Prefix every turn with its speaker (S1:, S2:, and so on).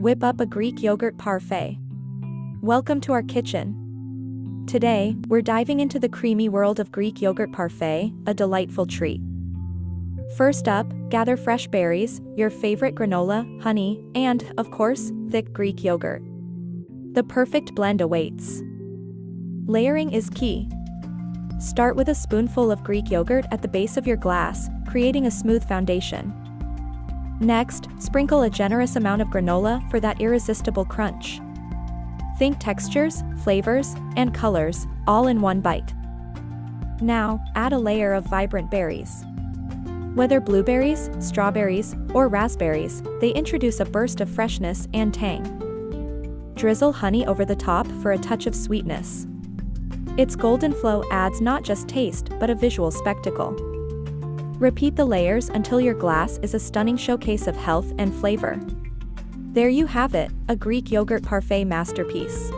S1: Whip up a Greek yogurt parfait. Welcome to our kitchen. Today, we're diving into the creamy world of Greek yogurt parfait, a delightful treat. First up, gather fresh berries, your favorite granola, honey, and, of course, thick Greek yogurt. The perfect blend awaits. Layering is key. Start with a spoonful of Greek yogurt at the base of your glass, creating a smooth foundation. Next, sprinkle a generous amount of granola for that irresistible crunch. Think textures, flavors, and colors, all in one bite. Now, add a layer of vibrant berries. Whether blueberries, strawberries, or raspberries, they introduce a burst of freshness and tang. Drizzle honey over the top for a touch of sweetness. Its golden flow adds not just taste but a visual spectacle. Repeat the layers until your glass is a stunning showcase of health and flavor. There you have it, a Greek yogurt parfait masterpiece.